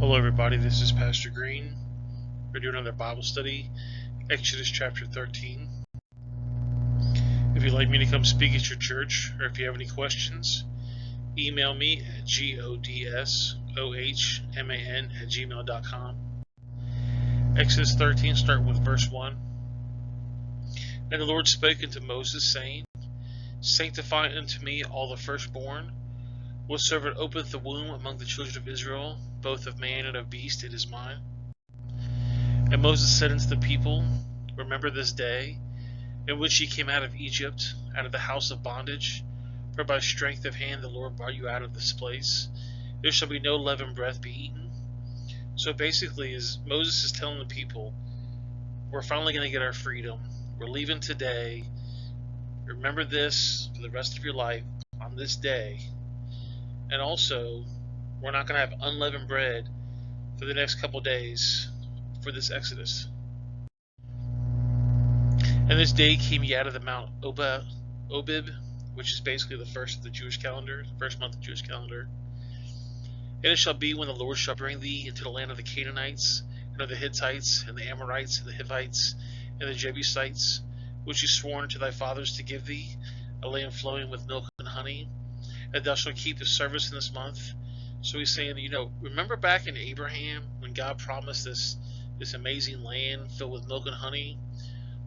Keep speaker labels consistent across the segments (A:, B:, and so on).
A: Hello, everybody. This is Pastor Green. We're doing another Bible study, Exodus chapter 13. If you'd like me to come speak at your church, or if you have any questions, email me at godsohman@gmail.com. Exodus 13, start with verse 1. And the Lord spake unto Moses, saying, Sanctify unto me all the firstborn. Whatsoever openeth the womb among the children of Israel, both of man and of beast, it is mine. And Moses said unto the people, Remember this day, in which ye came out of Egypt, out of the house of bondage, for by strength of hand the Lord brought you out of this place. There shall be no leavened bread be eaten. So basically, as Moses is telling the people, we're finally going to get our freedom. We're leaving today. Remember this for the rest of your life on this day. And also, we're not going to have unleavened bread for the next couple days for this Exodus. And this day came ye out of the Mount Obib, which is basically the first of the Jewish calendar, the first month of the Jewish calendar. And it shall be when the Lord shall bring thee into the land of the Canaanites, and of the Hittites, and the Amorites, and the Hivites, and the Jebusites, which he swore unto thy fathers to give thee, a land flowing with milk and honey, and thou shalt keep the service in this month. So he's saying, remember back in Abraham when God promised this amazing land filled with milk and honey?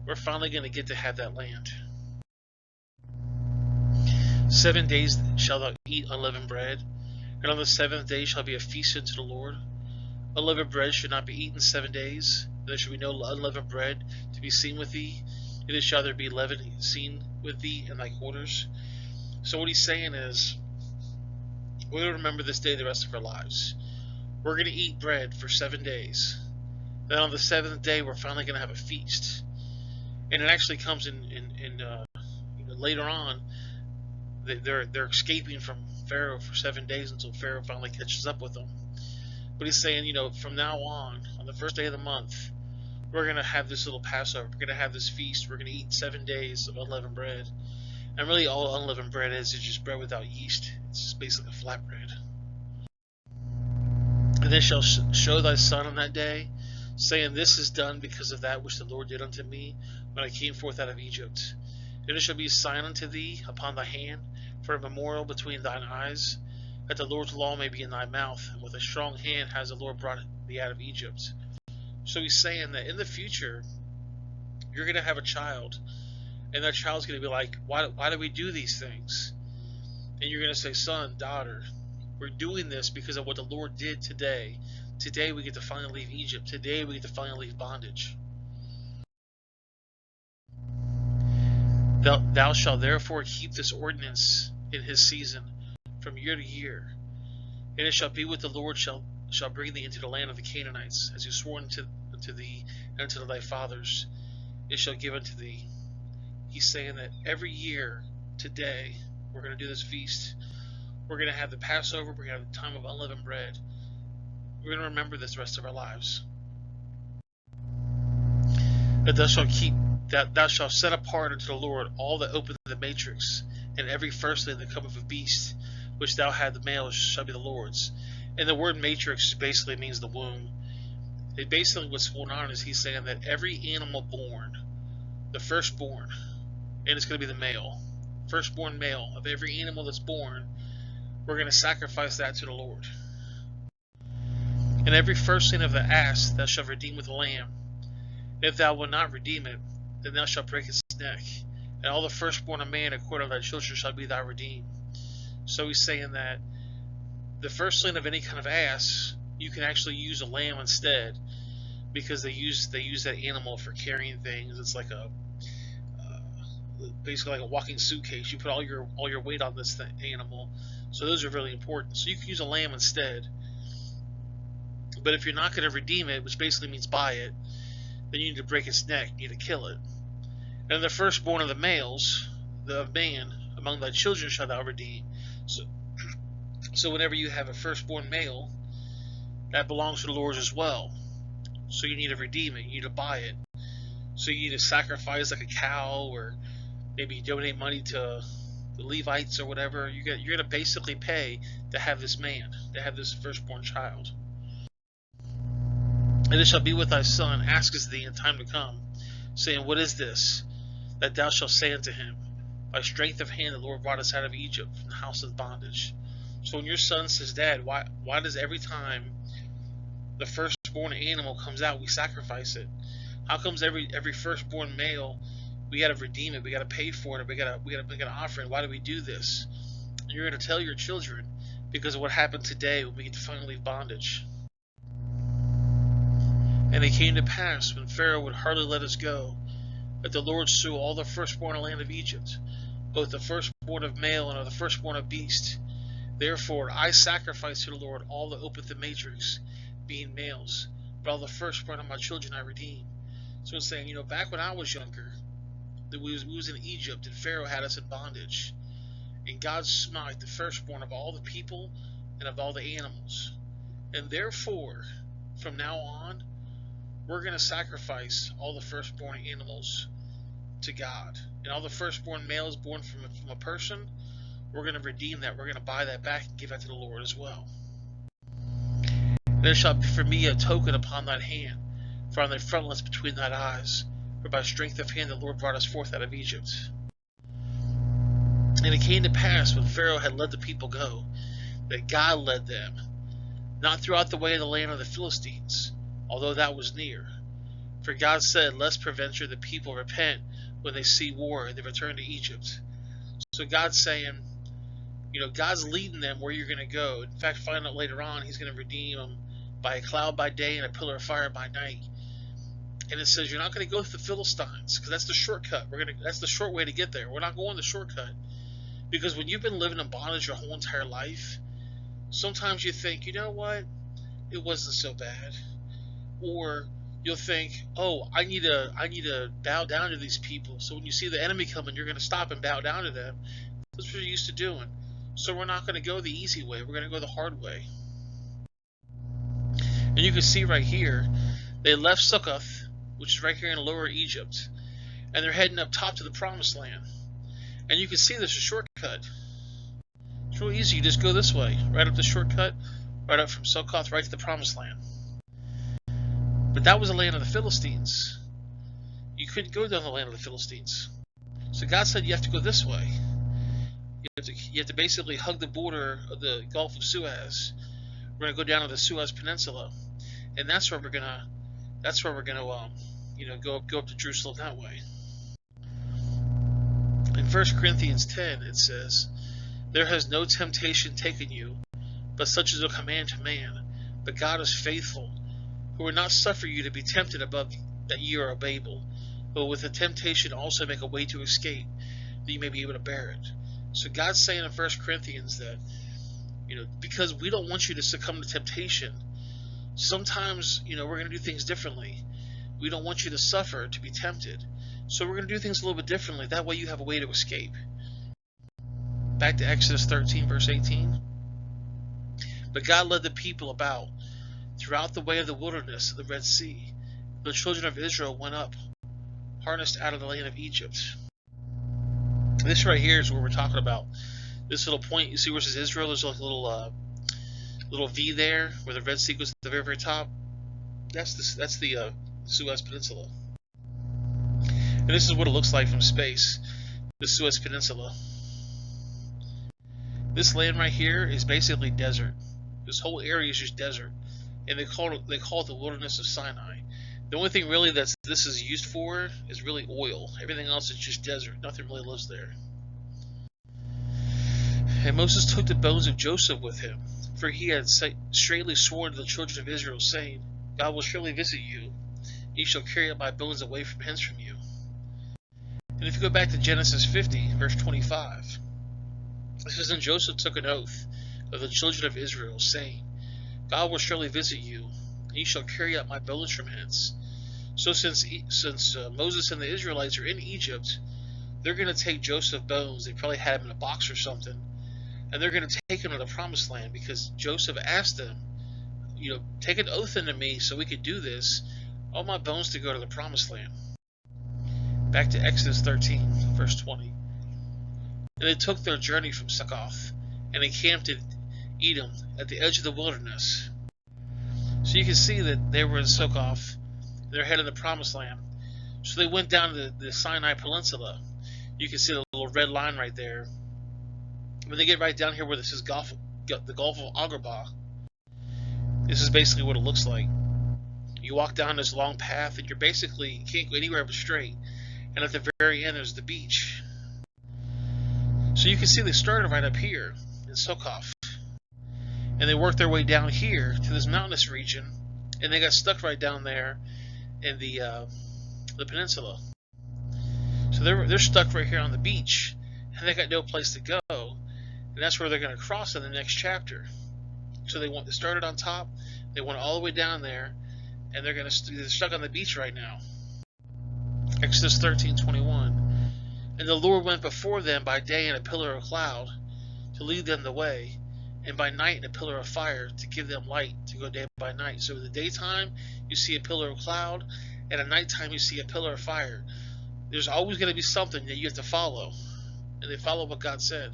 A: We're finally going to get to have that land. 7 days shalt thou eat unleavened bread, and on the seventh day shall be a feast unto the Lord. Unleavened bread should not be eaten 7 days. There shall be no unleavened bread to be seen with thee. Neither shall there be leaven seen with thee in thy quarters. So what he's saying is, we're going to remember this day the rest of our lives. We're going to eat bread for 7 days. Then on the seventh day, we're finally going to have a feast. And it actually comes in later on. They're escaping from Pharaoh for 7 days until Pharaoh finally catches up with them. But he's saying, from now on the first day of the month, we're going to have this little Passover. We're going to have this feast. We're going to eat 7 days of unleavened bread. And really all unleavened bread is just bread without yeast. It's just basically a flat bread. And they shall show thy son on that day, saying, This is done because of that which the Lord did unto me when I came forth out of Egypt. And it shall be a sign unto thee upon thy hand, for a memorial between thine eyes, that the Lord's law may be in thy mouth, and with a strong hand has the Lord brought thee out of Egypt. So he's saying that in the future, you're going to have a child, and that child's going to be like, why do we do these things? And you're going to say, son, daughter, we're doing this because of what the Lord did today. Today we get to finally leave Egypt. Today we get to finally leave bondage. Thou shalt therefore keep this ordinance in his season from year to year. And it shall be with the Lord shall bring thee into the land of the Canaanites, as he swore unto thee and unto thy fathers. It shall give unto thee. He's saying that every year, today, we're going to do this feast. We're going to have the Passover. We're going to have the time of unleavened bread. We're going to remember this the rest of our lives. That thou shalt set apart unto the Lord all that open the matrix, and every firstling that cometh of beast, which thou had the males shall be the Lord's. And the word matrix basically means the womb. It basically what's going on is he's saying that every animal born, the firstborn, and it's going to be the male, firstborn male of every animal that's born, we're going to sacrifice that to the Lord. And every firstling of the ass thou shalt redeem with a lamb. And if thou wilt not redeem it, then thou shalt break its neck. And all the firstborn of man according to thy children shall be thy redeemed. So he's saying that the firstling of any kind of ass, you can actually use a lamb instead, because they use that animal for carrying things. It's like basically like a walking suitcase. You put all your weight on this animal. So those are really important. So you can use a lamb instead. But if you're not going to redeem it, which basically means buy it, then you need to break its neck. You need to kill it. And the firstborn of the males, the man, among thy children shalt thou redeem. So whenever you have a firstborn male, that belongs to the Lord as well. So you need to redeem it. You need to buy it. So you need to sacrifice like a cow, or maybe donate money to the Levites or whatever. You're going to basically pay to have this man, to have this firstborn child. And it shall be with thy son, asketh thee in time to come, saying, What is this? That thou shalt say unto him, By strength of hand the Lord brought us out of Egypt, from the house of bondage. So when your son says, Dad, why does every time the firstborn animal comes out, we sacrifice it? How comes every firstborn male, we got to redeem it, we got to pay for it, we got to make an offering? Why do we do this? And you're going to tell your children because of what happened today when we get to finally leave bondage. And it came to pass, when Pharaoh would hardly let us go, that the Lord slew all the firstborn in the land of Egypt, both the firstborn of male and of the firstborn of beast. Therefore I sacrifice to the Lord all that openeth the matrix, being males, but all the firstborn of my children I redeem. So it's saying, back when I was younger, that we was in Egypt, and Pharaoh had us in bondage, and God smote the firstborn of all the people and of all the animals. And therefore, from now on, we're going to sacrifice all the firstborn animals to God. And all the firstborn males born from a person, we're going to redeem that. We're going to buy that back and give that to the Lord as well. There shall be for me a token upon thine hand, for on thy frontlets between thine eyes, for by strength of hand the Lord brought us forth out of Egypt. And it came to pass, when Pharaoh had let the people go, that God led them, not throughout the way of the land of the Philistines, although that was near. For God said, Lest peradventure the people repent when they see war, and they return to Egypt. So God's saying, God's leading them where you're going to go. In fact, find out later on, He's going to redeem them by a cloud by day and a pillar of fire by night. And it says you're not going to go to the Philistines, because that's the shortcut. That's the short way to get there. We're not going the shortcut. Because when you've been living in bondage your whole entire life, sometimes you think, you know what, it wasn't so bad. Or you'll think, oh, I need to bow down to these people. So when you see the enemy coming, you're going to stop and bow down to them. That's what you're used to doing. So we're not going to go the easy way. We're going to go the hard way. And you can see right here, they left Succoth, which is right here in Lower Egypt, and they're heading up top to the Promised Land. And you can see there's a shortcut. It's real easy. You just go this way, right up the shortcut, right up from Succoth, right to the Promised Land. But that was the land of the Philistines. You couldn't go down the land of the Philistines. So God said you have to go this way. You have to basically hug the border of the Gulf of Suez. We're going to go down to the Suez Peninsula, and that's where we're gonna go up to Jerusalem that way. In 1 Corinthians 10, it says, There has no temptation taken you, but such as will command to man. But God is faithful, who will not suffer you to be tempted above that ye are able, but with the temptation also make a way to escape, that you may be able to bear it. So God's saying in 1 Corinthians that, because we don't want you to succumb to temptation, sometimes, we're going to do things differently. We don't want you to suffer to be tempted. So we're going to do things a little bit differently. That way you have a way to escape. Back to Exodus 13, verse 18. But God led the people about throughout the way of the wilderness of the Red Sea. The children of Israel went up, harnessed out of the land of Egypt. This right here is what we're talking about. This little point, you see where it says Israel? There's like a little V there, where the Red Sea goes to the very, very top. That's the Suez Peninsula. And this is what it looks like from space, the Suez Peninsula. This land right here is basically desert. This whole area is just desert, and they call it the wilderness of Sinai. The only thing really that this is used for is really oil. Everything else is just desert. Nothing really lives there. And Moses took the bones of Joseph with him, for he had straightly sworn to the children of Israel, saying, God will surely visit you. Ye shall carry up my bones away from hence from you. And if you go back to Genesis 50, verse 25, it says, And Joseph took an oath of the children of Israel, saying, God will surely visit you, and ye shall carry up my bones from hence. So since Moses and the Israelites are in Egypt, they're going to take Joseph's bones. They probably had him in a box or something, and they're going to take him to the Promised Land, because Joseph asked them, take an oath unto me so we could do this. All my bones to go to the Promised Land. Back to Exodus 13, verse 20. And they took their journey from Succoth, and encamped in Edom at the edge of the wilderness. So you can see that they were in Succoth. They're headed to the Promised Land. So they went down to the Sinai Peninsula. You can see the little red line right there. When they get right down here where this is the Gulf of Agrabah, this is basically what it looks like. You walk down this long path, and you can't go anywhere but straight. And at the very end, there's the beach. So you can see they started right up here in Succoth, and they worked their way down here to this mountainous region, and they got stuck right down there in the peninsula. So they're stuck right here on the beach, and they got no place to go, and that's where they're going to cross in the next chapter. So they started on top, they went all the way down there, and they're stuck on the beach right now. Exodus 13:21. And the Lord went before them by day in a pillar of cloud to lead them the way, and by night in a pillar of fire to give them light to go day by night. So in the daytime you see a pillar of cloud, and at nighttime you see a pillar of fire. There's always going to be something that you have to follow, and they follow what God said.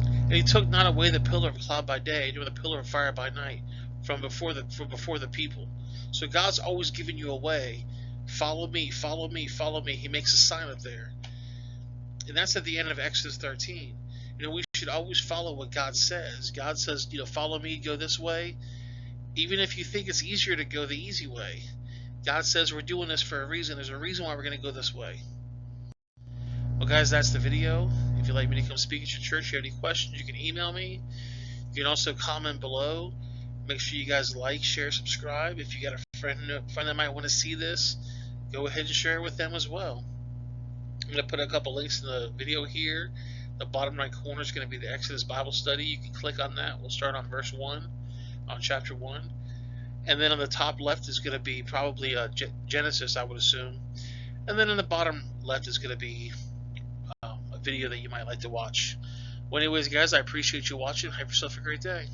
A: And he took not away the pillar of cloud by day, nor the pillar of fire by night from before the people. So God's always giving you a way. Follow me, follow me, follow me. He makes a sign up there. And that's at the end of Exodus 13. We should always follow what God says. God says, follow me, go this way. Even if you think it's easier to go the easy way. God says we're doing this for a reason. There's a reason why we're going to go this way. Well, guys, that's the video. If you'd like me to come speak at your church, if you have any questions, you can email me. You can also comment below. Make sure you guys like, share, subscribe. If you got a friend that might want to see this, go ahead and share it with them as well. I'm going to put a couple links in the video here. The bottom right corner is going to be the Exodus Bible study. You can click on that. We'll start on verse 1, on chapter 1. And then on the top left is going to be probably Genesis, I would assume. And then in the bottom left is going to be a video that you might like to watch. Well, anyways, guys, I appreciate you watching. Have yourself a great day.